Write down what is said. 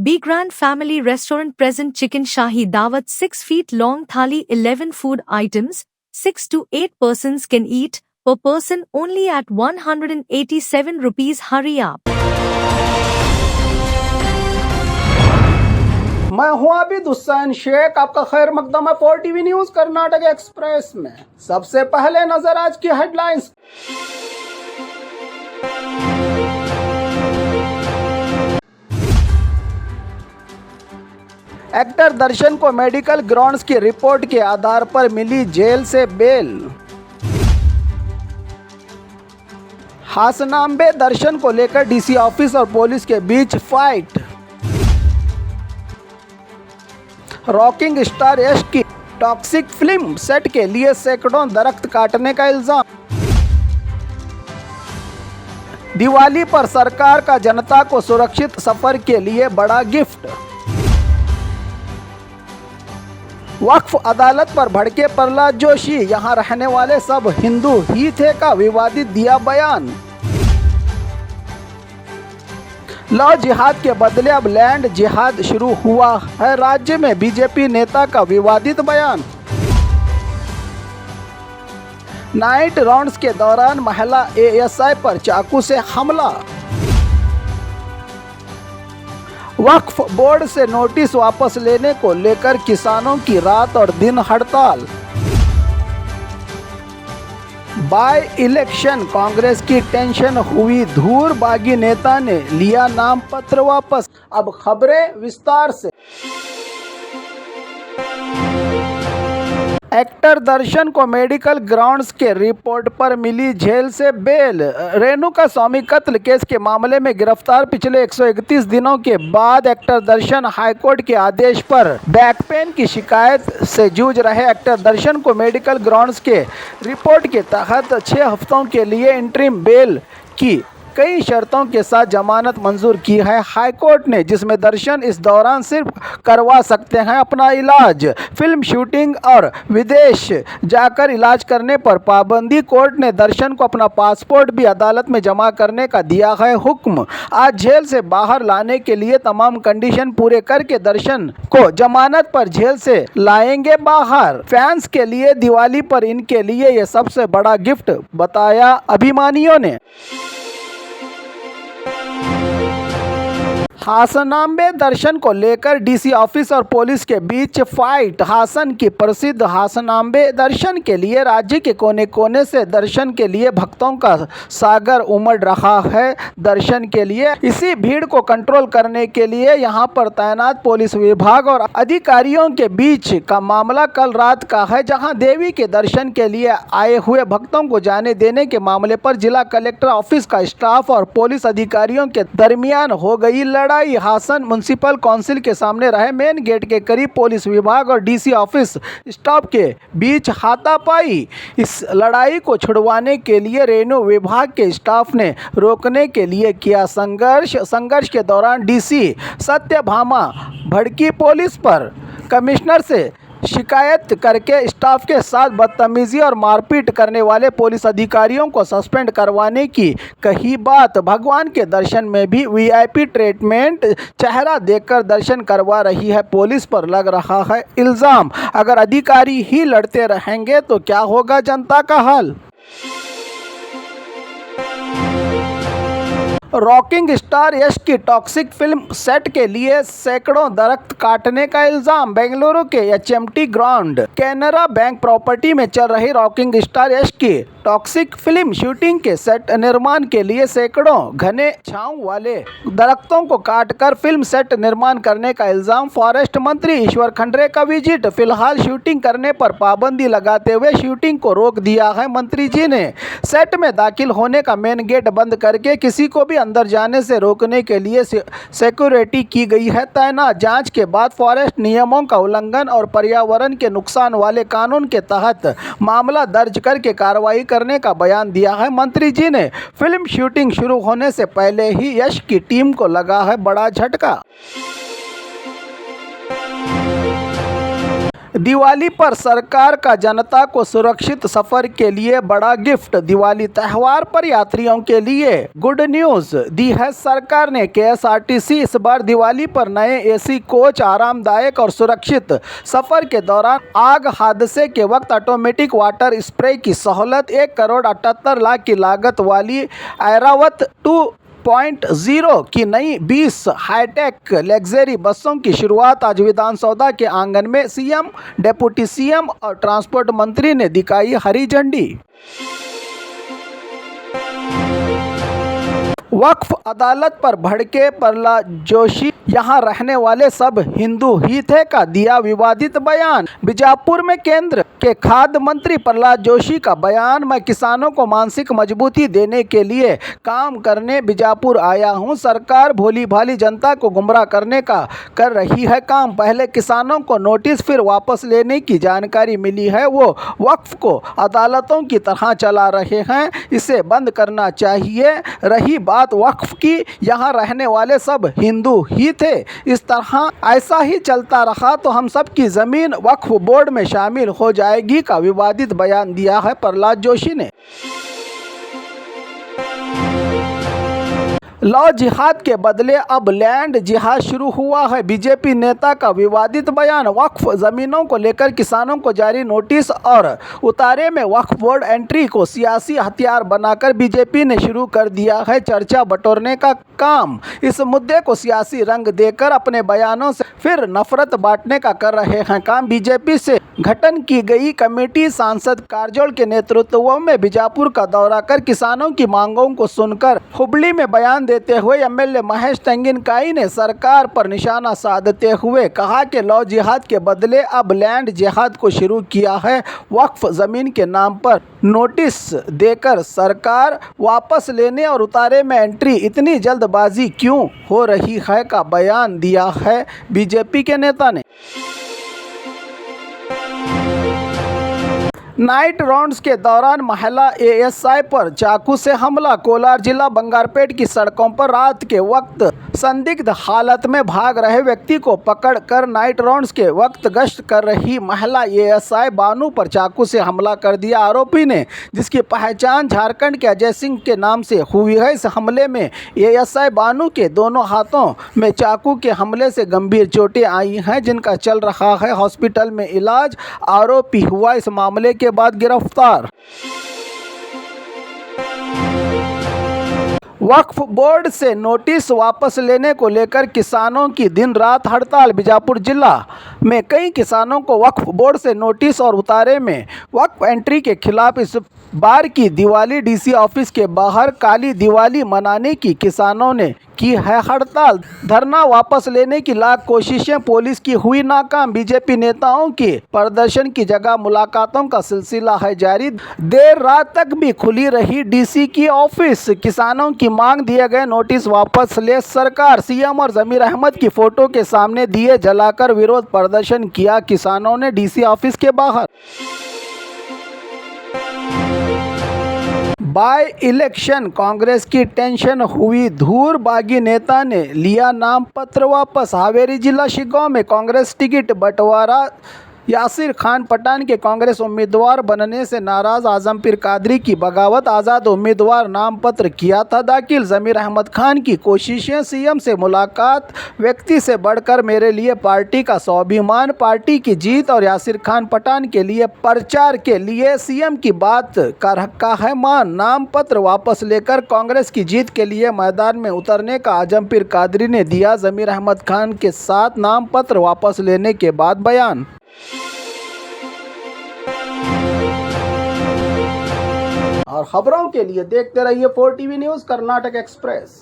Be Grand Family Restaurant present chicken shahi dawat 6 feet long thali 11 food items, 6 to 8 persons can eat, per person only at 187 rupees. Hurry up. मैं हूं आबिद हुसैन शेख, आपका खैर मकदम है 4 TV news Karnataka express में। सबसे पहले नजर आज की हेडलाइंस। एक्टर दर्शन को मेडिकल ग्राउंड्स की रिपोर्ट के आधार पर मिली जेल से बेल। हासनांबे दर्शन को लेकर डीसी ऑफिस और पुलिस के बीच फाइट। रॉकिंग स्टार यश की टॉक्सिक फिल्म सेट के लिए सैकड़ों दरख्त काटने का इल्जाम। दिवाली पर सरकार का जनता को सुरक्षित सफर के लिए बड़ा गिफ्ट। वक्फ अदालत पर भड़के प्रहलाद जोशी, यहां रहने वाले सब हिंदू ही थे का विवादित दिया बयान। लव जिहाद के बदले अब लैंड जिहाद शुरू हुआ है राज्य में, बीजेपी नेता का विवादित बयान। नाइट राउंड्स के दौरान महिला एएसआई पर चाकू से हमला। वक्फ बोर्ड से नोटिस वापस लेने को लेकर किसानों की रात और दिन हड़ताल। बाय इलेक्शन कांग्रेस की टेंशन हुई धूर, बागी नेता ने लिया नाम पत्र वापस। अब खबरें विस्तार से। एक्टर दर्शन को मेडिकल ग्राउंड्स के रिपोर्ट पर मिली जेल से बेल। रेणुका स्वामी कत्ल केस के मामले में गिरफ्तार पिछले 131 दिनों के बाद एक्टर दर्शन हाईकोर्ट के आदेश पर बैक पेन की शिकायत से जूझ रहे एक्टर दर्शन को मेडिकल ग्राउंड्स के रिपोर्ट के तहत 6 हफ्तों के लिए इंटरिम बेल की कई शर्तों के साथ जमानत मंजूर की है हाईकोर्ट ने, जिसमें दर्शन इस दौरान सिर्फ करवा सकते हैं अपना इलाज, फिल्म शूटिंग और विदेश जाकर इलाज करने पर पाबंदी। कोर्ट ने दर्शन को अपना पासपोर्ट भी अदालत में जमा करने का दिया है हुक्म। आज जेल से बाहर लाने के लिए तमाम कंडीशन पूरे करके दर्शन को जमानत पर जेल से लाएंगे बाहर। फैंस के लिए दिवाली पर इनके लिए ये सबसे बड़ा गिफ्ट बताया अभिमानियों ने। हासनांबे दर्शन को लेकर डीसी ऑफिस और पुलिस के बीच फाइट। हासन की प्रसिद्ध हासनांबे दर्शन के लिए राज्य के कोने कोने से दर्शन के लिए भक्तों का सागर उमड़ रहा है। दर्शन के लिए इसी भीड़ को कंट्रोल करने के लिए यहां पर तैनात पुलिस विभाग और अधिकारियों के बीच का मामला कल रात का है, जहां देवी के दर्शन के लिए आए हुए भक्तों को जाने देने के मामले पर जिला कलेक्टर ऑफिस का स्टाफ और पुलिस अधिकारियों के दरमियान हो गई लड़ाई। हासन म्युनिसिपल काउंसिल के सामने रहे मेन गेट के करीब पुलिस विभाग और डीसी ऑफिस स्टाफ के बीच हाथापाई। इस लड़ाई को छुड़वाने के लिए रेवेन्यू विभाग के स्टाफ ने रोकने के लिए किया संघर्ष के दौरान डीसी सत्यभामा भड़की पुलिस पर। कमिश्नर से शिकायत करके स्टाफ के साथ बदतमीजी और मारपीट करने वाले पुलिस अधिकारियों को सस्पेंड करवाने की कही बात। भगवान के दर्शन में भी वीआईपी ट्रीटमेंट, चेहरा देखकर दर्शन करवा रही है पुलिस पर लग रहा है इल्जाम। अगर अधिकारी ही लड़ते रहेंगे तो क्या होगा जनता का हाल। रॉकिंग स्टार यश की टॉक्सिक फिल्म सेट के लिए सैकड़ों दरख्त काटने का इल्जाम। बेंगलुरु के HMT ground Canara bank property में चल रही रॉकिंग स्टार यश की टॉक्सिक फिल्म शूटिंग के सेट निर्माण के लिए सैकड़ों घने छांव वाले दरख्तों को काटकर फिल्म सेट निर्माण करने का इल्जाम। फॉरेस्ट मंत्री ईश्वर खंड्रे का विजिट। फिलहाल शूटिंग करने पर पाबंदी लगाते हुए शूटिंग को रोक दिया है मंत्री जी ने। सेट में दाखिल होने का मेन गेट बंद करके किसी को भी अंदर जाने से रोकने के लिए सिक्योरिटी की गई है तैनात। जांच के बाद फॉरेस्ट नियमों का उल्लंघन और पर्यावरण के नुकसान वाले कानून के तहत मामला दर्ज करके कार्रवाई करने का बयान दिया है मंत्री जी ने। फिल्म शूटिंग शुरू होने से पहले ही यश की टीम को लगा है बड़ा झटका। दिवाली पर सरकार का जनता को सुरक्षित सफर के लिए बड़ा गिफ्ट। दिवाली त्यौहार पर यात्रियों के लिए गुड न्यूज दी है सरकार ने। केएसआरटीसी इस बार दिवाली पर नए एसी कोच, आरामदायक और सुरक्षित सफर के दौरान आग हादसे के वक्त ऑटोमेटिक वाटर स्प्रे की सहूलत, 1,78,00,000 की लागत वाली ऐरावत 2.0 की नई 20 हाईटेक लग्जरी बसों की शुरुआत आज विधानसभा के आंगन में सीएम, डिप्टी सीएम और ट्रांसपोर्ट मंत्री ने दिखाई हरी झंडी। वक्फ अदालत पर भड़के प्रहलाद जोशी, यहाँ रहने वाले सब हिंदू ही थे का दिया विवादित बयान। बीजापुर में केंद्र के खाद्य मंत्री प्रहलाद जोशी का बयान, मैं किसानों को मानसिक मजबूती देने के लिए काम करने बीजापुर आया हूँ। सरकार भोली भाली जनता को गुमराह करने का कर रही है काम। पहले किसानों को नोटिस फिर वापस लेने की जानकारी मिली है, वो वक्फ को अदालतों की तरह चला रहे हैं, इसे बंद करना चाहिए। रही बात वक्फ की, यहाँ रहने वाले सब हिंदू ही थे, इस तरह ऐसा ही चलता रहा तो हम सब की जमीन वक्फ बोर्ड में शामिल हो जाएगी का विवादित बयान दिया है प्रहलाद जोशी ने। लॉ जिहाद के बदले अब लैंड जिहाद शुरू हुआ है। बीजेपी नेता का विवादित बयान। वक्फ जमीनों को लेकर किसानों को जारी नोटिस और उतारे में वक्फ बोर्ड एंट्री को सियासी हथियार बनाकर बीजेपी ने शुरू कर दिया है चर्चा बटोरने का काम। इस मुद्दे को सियासी रंग देकर अपने बयानों से फिर नफरत बांटने का कर रहे हैं काम। बीजेपी से गठन की गई कमेटी सांसद कारजोल के नेतृत्व में बीजापुर का दौरा कर किसानों की मांगों को सुनकर हुबली में बयान देते हुए एमएलए महेश तेंगिनकाई ने सरकार पर निशाना साधते हुए कहा कि लॉ जिहाद के बदले अब लैंड जिहाद को शुरू किया है। वक्फ जमीन के नाम पर नोटिस देकर सरकार वापस लेने और उतारे में एंट्री इतनी जल्दबाजी क्यों हो रही है का बयान दिया है बीजेपी के नेता ने। नाइट राउंड्स के दौरान महिला एएसआई पर चाकू से हमला। कोलार जिला बंगारपेट की सड़कों पर रात के वक्त संदिग्ध हालत में भाग रहे व्यक्ति को पकड़कर नाइट राउंड्स के वक्त गश्त कर रही महिला एएसआई बानू पर चाकू से हमला कर दिया। आरोपी ने, जिसकी पहचान झारखंड के अजय सिंह के नाम से हुई है, इस हमले में एएसआई बानू के दोनों हाथों में चाकू के हमले से गंभीर चोटें आई हैं, जिनका चल रहा है हॉस्पिटल में इलाज। आरोपी हुआ इस मामले के बाद गिरफ्तार। वक्फ बोर्ड से नोटिस वापस लेने को लेकर किसानों की दिन रात हड़ताल। बीजापुर जिला में कई किसानों को वक्फ बोर्ड से नोटिस और उतारे में वक्फ एंट्री के खिलाफ इस बार की दिवाली डीसी ऑफिस के बाहर काली दिवाली मनाने की किसानों ने की है हड़ताल। धरना वापस लेने की लाख कोशिशें पुलिस की हुई नाकाम। बीजेपी नेताओं के प्रदर्शन की जगह मुलाकातों का सिलसिला है जारी। देर रात तक भी खुली रही डीसी की ऑफिस। किसानों की मांग दिए गए नोटिस वापस ले सरकार। सीएम और जमीर अहमद की फोटो के सामने दिए जलाकर विरोध प्रदर्शन किया किसानों ने डीसी ऑफिस के बाहर। बाय इलेक्शन कांग्रेस की टेंशन हुई धूर, बागी नेता ने लिया नाम पत्र वापस। हावेरी जिला शिगांव में कांग्रेस टिकट बंटवारा। यासिर खान पठान के कांग्रेस उम्मीदवार बनने से नाराज आजम पीर कादरी की बगावत। आज़ाद उम्मीदवार नाम पत्र किया था दाखिल। जमीर अहमद खान की कोशिशें, सीएम से मुलाकात, व्यक्ति से बढ़कर मेरे लिए पार्टी का स्वाभिमान, पार्टी की जीत और यासिर खान पठान के लिए प्रचार के लिए सीएम की बात का रखा है मान। नाम पत्र वापस लेकर कांग्रेस की जीत के लिए मैदान में उतरने का आजम पीर कादरी ने दिया जमीर अहमद खान के साथ नाम पत्र वापस लेने के बाद बयान। और खबरों के लिए देखते रहिए 4 टीवी न्यूज़ कर्नाटक एक्सप्रेस।